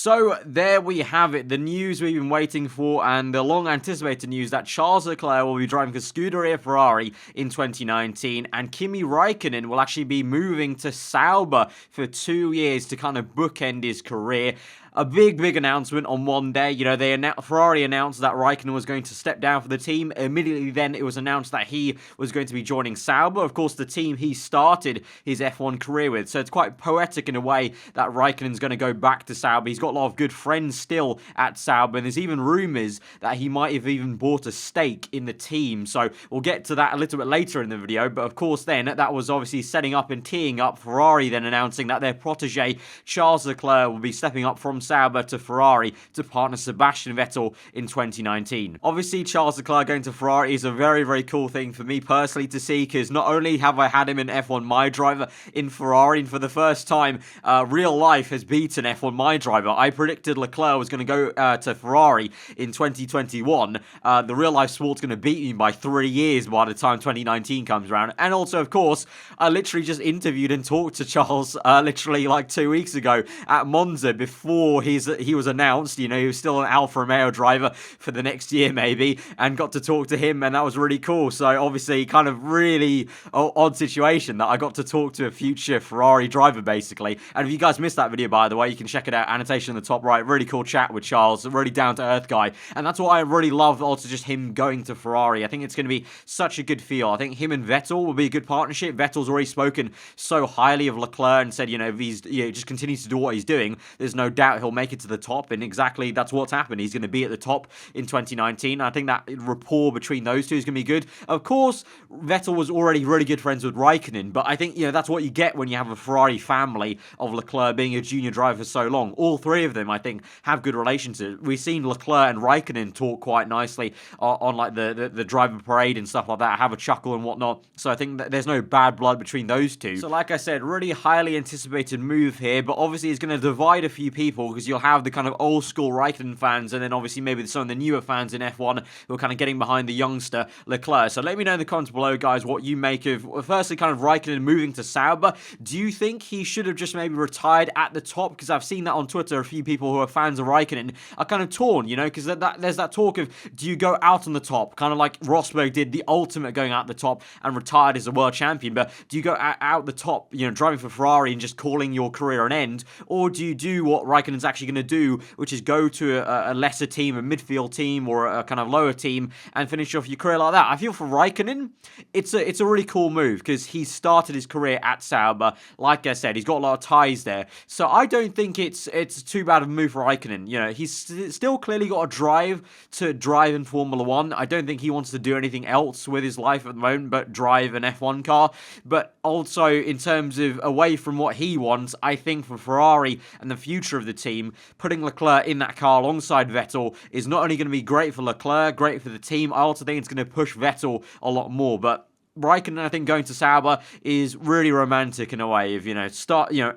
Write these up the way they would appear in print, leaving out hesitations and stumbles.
So there we have it, the news we've been waiting for and the long anticipated news that Charles Leclerc will be driving for Scuderia Ferrari in 2019 and Kimi Räikkönen will actually be moving to Sauber for 2 years to kind of bookend his career. A big announcement on one day. You know, Ferrari announced that Raikkonen was going to step down for the team. Immediately then, it was announced that he was going to be joining Sauber, of course, the team he started his F1 career with. So it's quite poetic in a way that Raikkonen's going to go back to Sauber. He's got a lot of good friends still at Sauber, and there's even rumours that he might have even bought a stake in the team. So we'll get to that a little bit later in the video. But of course, then, that was obviously setting up and teeing up Ferrari then announcing that their protege, Charles Leclerc, will be stepping up from Sauber to Ferrari to partner Sebastian Vettel in 2019. Obviously, Charles Leclerc going to Ferrari is a very cool thing for me personally to see, because not only have I had him in F1 My Driver in Ferrari, and for the first time, real life has beaten F1 My Driver. I predicted Leclerc was going to go to Ferrari in 2021. The real life sport's going to beat me by 3 years by the time 2019 comes around. And also, of course, I literally just interviewed and talked to Charles literally like 2 weeks ago at Monza before he was announced. You know, he was still an Alfa-Romeo driver for the next year maybe, and got to talk to him, and that was really cool. So obviously kind of really odd situation that I got to talk to a future Ferrari driver basically. And if you guys missed that video, by the way, you can check it out, annotation in the top right. Really cool chat with Charles, a really down to earth guy, and that's what I really love, also just him going to Ferrari. I think it's going to be such a good feel. I think him and Vettel will be a good partnership. Vettel's already spoken so highly of Leclerc and said, you know, if he's just continues to do what he's doing, there's no doubt he'll make it to the top, and exactly that's what's happened. He's going to be at the top in 2019. I think that rapport between those two is going to be good. Of course, Vettel was already really good friends with Raikkonen, but I think, you know, that's what you get when you have a Ferrari family of Leclerc being a junior driver for so long. All three of them, I think, have good relationships. We've seen Leclerc and Raikkonen talk quite nicely on like the driver parade and stuff like that, have a chuckle and whatnot. So I think that there's no bad blood between those two. So like I said, really highly anticipated move here, but obviously it's going to divide a few people, because you'll have the kind of old school Raikkonen fans, and then obviously maybe some of the newer fans in F1 who are kind of getting behind the youngster Leclerc. So let me know in the comments below, guys, what you make of, firstly, kind of Raikkonen moving to Sauber. Do you think he should have just maybe retired at the top? Because I've seen that on Twitter, a few people who are fans of Raikkonen are kind of torn, you know, because there's that talk of, do you go out on the top, kind of like Rosberg did the ultimate going out the top and retired as a world champion, but do you go out the top, you know, driving for Ferrari and just calling your career an end, or do you do what Raikkonen's actually going to do, which is go to a lesser team, a midfield team, or a kind of lower team, and finish off your career like that? I feel for Raikkonen, it's a really cool move, because he started his career at Sauber. Like I said, he's got a lot of ties there, so I don't think it's too bad of a move for Raikkonen. You know, he's still clearly got a drive to drive in Formula 1. I don't think he wants to do anything else with his life at the moment but drive an F1 car. But also, in terms of away from what he wants, I think for Ferrari and the future of the team, putting Leclerc in that car alongside Vettel is not only going to be great for Leclerc, great for the team, I also think it's going to push Vettel a lot more. But Raikkonen, I think, going to Sauber is really romantic in a way of,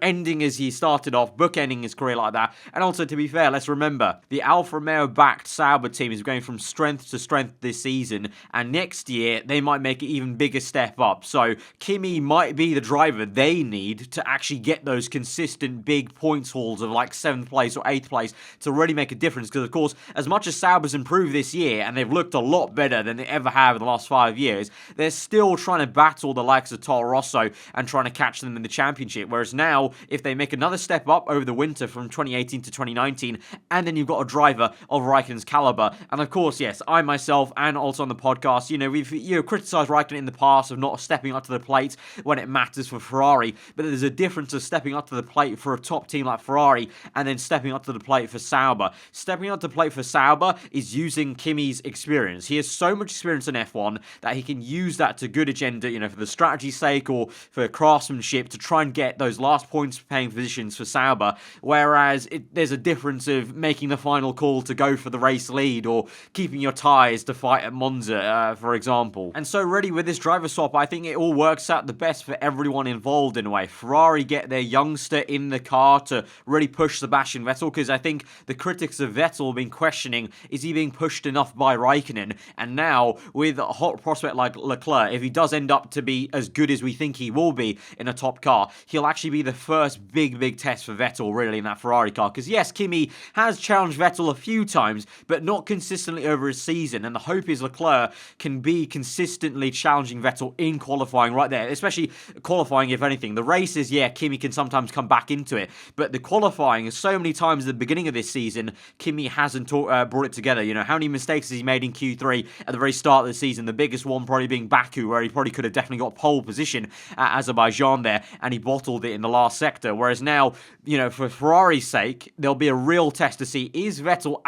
ending as he started off, bookending his career like that. And also, to be fair, let's remember, the Alfa Romeo-backed Sauber team is going from strength to strength this season, and next year, they might make an even bigger step up. So, Kimi might be the driver they need to actually get those consistent big points hauls of like 7th place or 8th place to really make a difference. Because, of course, as much as Sauber's improved this year, and they've looked a lot better than they ever have in the last 5 years, they're still trying to battle the likes of Toro Rosso and trying to catch them in the championship. Whereas now, if they make another step up over the winter from 2018 to 2019, and then you've got a driver of Raikkonen's caliber, and of course, yes, I myself and also on the podcast, we've criticised Raikkonen in the past of not stepping up to the plate when it matters for Ferrari, but there's a difference of stepping up to the plate for a top team like Ferrari and then stepping up to the plate for Sauber. Stepping up to the plate for Sauber is using Kimi's experience. He has so much experience in F1 that he can use that to good agenda, for the strategy's sake or for craftsmanship to try and get those last points paying positions for Sauber, whereas there's a difference of making the final call to go for the race lead or keeping your ties to fight at Monza, for example. And so really with this driver swap, I think it all works out the best for everyone involved in a way. Ferrari get their youngster in the car to really push Sebastian Vettel, because I think the critics of Vettel have been questioning, is he being pushed enough by Raikkonen? And now with a hot prospect like Leclerc, if he does end up to be as good as we think he will be in a top car, he'll actually be the first big test for Vettel really in that Ferrari car. Because yes, Kimi has challenged Vettel a few times, but not consistently over a season. And the hope is Leclerc can be consistently challenging Vettel in qualifying right there, especially qualifying, if anything. The races, yeah, Kimi can sometimes come back into it, but the qualifying, so many times at the beginning of this season, Kimi hasn't brought it together. You know, how many mistakes has he made in Q3 at the very start of the season? The biggest one probably being Baku, where he probably could have definitely got pole position at Azerbaijan there, and he bottled it in the last sector. Whereas now, you know, for Ferrari's sake, there'll be a real test to see, is Vettel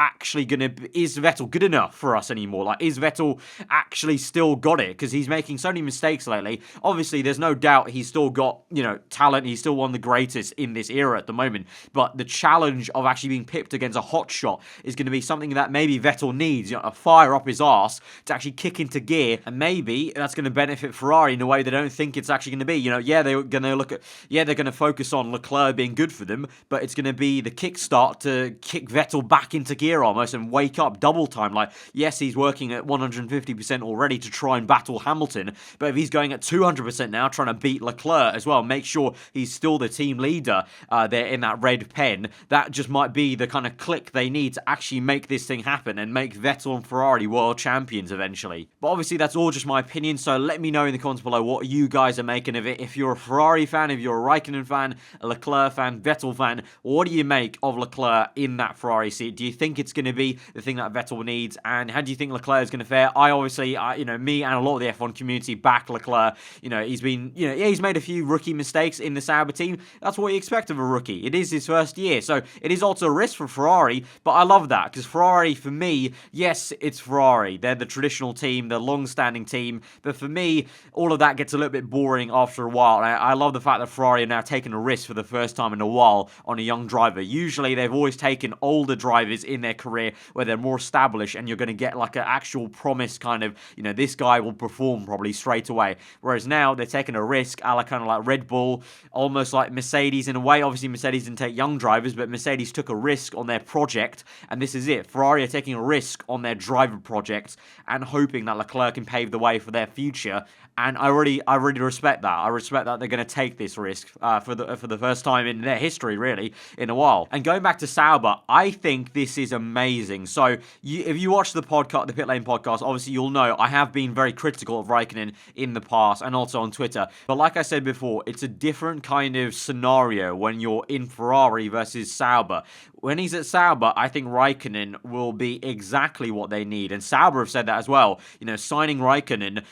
good enough for us anymore? Like, is Vettel actually still got it? Because he's making so many mistakes lately. Obviously, there's no doubt he's still got, you know, talent. He's still one of the greatest in this era at the moment. But the challenge of actually being pipped against a hot shot is going to be something that maybe Vettel needs, you know, a fire up his arse to actually kick into gear. And maybe that's going to benefit Ferrari in a way they don't think it's actually going to be. You know, yeah, they're going to focus on Leclerc being good for them, but it's going to be the kickstart to kick Vettel back into gear almost and wake up double time. Like, yes, he's working at 150% already to try and battle Hamilton, but if he's going at 200% now, trying to beat Leclerc as well, make sure he's still the team leader there in that red pen, that just might be the kind of click they need to actually make this thing happen and make Vettel and Ferrari world champions eventually. But obviously, that's all just my opinion, so let me know in the comments below what you guys are making of it. If you're a Ferrari fan, if you're a Raikkonen fan, a Leclerc fan, Vettel fan, what do you make of Leclerc in that Ferrari seat? Do you think it's going to be the thing that Vettel needs? And how do you think Leclerc is going to fare? I obviously, you know, me and a lot of the F1 community back Leclerc. You know, he's been, you know, yeah, he's made a few rookie mistakes in the Sauber team. That's what you expect of a rookie. It is his first year, so it is also a risk for Ferrari, but I love that, because Ferrari, for me, yes, it's Ferrari. They're the traditional team, the long-standing team, but for me, all of that gets a little bit boring after a while. I love the fact that Ferrari are now taking a risk for the first time in a while on a young driver. Usually, they've always taken older drivers in their career where they're more established, and you're going to get like an actual promise kind of, you know, this guy will perform probably straight away. Whereas now, they're taking a risk, a la kind of like Red Bull, almost like Mercedes in a way. Obviously, Mercedes didn't take young drivers, but Mercedes took a risk on their project, and this is it. Ferrari are taking a risk on their driver project and hoping that Leclerc can pave the way for their future. And I really respect that. I respect that they're going to take this risk for the first time in their history, really, in a while. And going back to Sauber, I think this is amazing. So if you watch the podcast, the Pit Lane podcast, obviously you'll know I have been very critical of Raikkonen in the past and also on Twitter. But like I said before, it's a different kind of scenario when you're in Ferrari versus Sauber. When he's at Sauber, I think Raikkonen will be exactly what they need. And Sauber have said that as well. You know, signing Raikkonen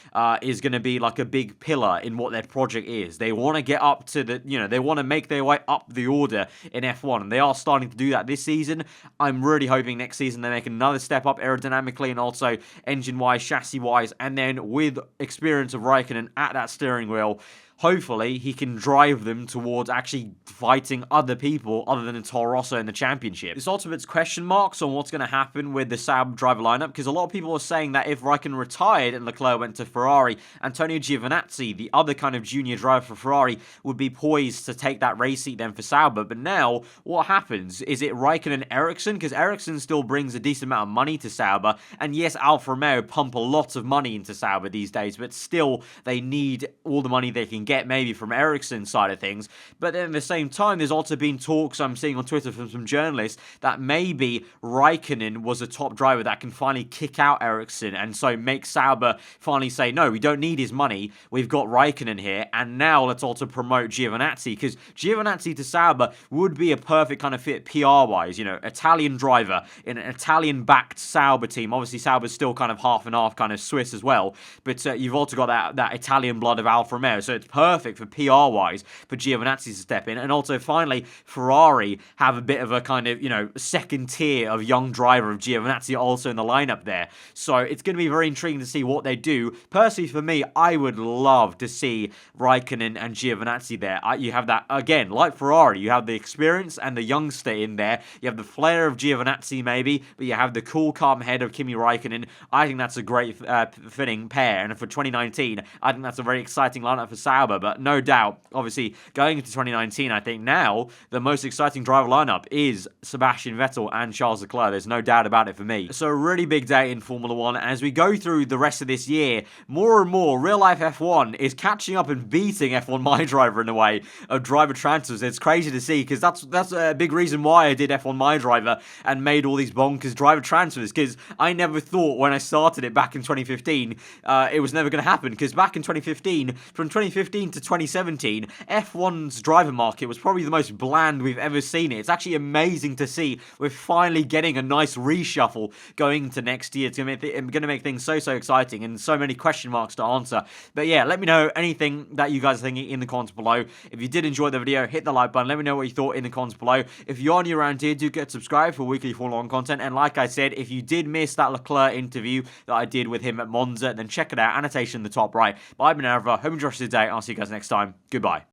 is going to be like a big pillar in what their project is. They want to get up to the, you know, they want to make their way up the order in F1. And they are starting to do that this season. I'm really hoping next season they make another step up aerodynamically and also engine-wise, chassis-wise. And then with experience of Raikkonen at that steering wheel, hopefully he can drive them towards actually fighting other people other than Toro Rosso in the championship. This also puts question marks on what's going to happen with the Sauber driver lineup, because a lot of people are saying that if Raikkonen retired and Leclerc went to Ferrari, Antonio Giovinazzi, the other kind of junior driver for Ferrari, would be poised to take that race seat then for Sauber. But now, what happens? Is it Raikkonen and Ericsson? Because Ericsson still brings a decent amount of money to Sauber, and yes, Alfa-Romeo pump a lot of money into Sauber these days, but still, they need all the money they can get maybe from Ericsson's side of things. But then at the same time, there's also been talks I'm seeing on Twitter from some journalists that maybe Raikkonen was a top driver that can finally kick out Ericsson, and so make Sauber finally say, no, we don't need his money, we've got Raikkonen here, and now let's also promote Giovinazzi, because Giovinazzi to Sauber would be a perfect kind of fit PR-wise, you know, Italian driver in an Italian-backed Sauber team. Obviously, Sauber's still kind of half and half kind of Swiss as well, but you've also got that Italian blood of Alfa Romeo, so it's perfect for PR-wise for Giovinazzi to step in. And also, finally, Ferrari have a bit of a kind of, you know, second tier of young driver of Giovinazzi also in the lineup there. So it's going to be very intriguing to see what they do. Personally, for me, I would love to see Raikkonen and Giovinazzi there. You have that, again, like Ferrari, you have the experience and the youngster in there. You have the flair of Giovinazzi maybe, but you have the cool, calm head of Kimi Räikkönen. I think that's a great fitting pair. And for 2019, I think that's a very exciting lineup for Sauber. Sauber, but no doubt, obviously, going into 2019, I think now the most exciting driver lineup is Sebastian Vettel and Charles Leclerc. There's no doubt about it for me. So a really big day in Formula 1. As we go through the rest of this year, more and more real-life F1 is catching up and beating F1 My Driver in a way of driver transfers. It's crazy to see, because that's a big reason why I did F1 My Driver and made all these bonkers driver transfers, because I never thought when I started it back in 2015 it was never going to happen, because back in 2015, from 2015 to 2017, F1's driver market was probably the most bland we've ever seen it. It's actually amazing to see we're finally getting a nice reshuffle going into next year. It's going to make things so exciting, and so many question marks to answer. But yeah, let me know anything that you guys are thinking in the comments below. If you did enjoy the video, hit the like button. Let me know what you thought in the comments below. If you're new around here, do get subscribed for weekly Formula 1 content. And like I said, if you did miss that Leclerc interview that I did with him at Monza, then check it out. Annotation in the top right. But I've been Hope you enjoyed today. I'll see you guys next time. Goodbye.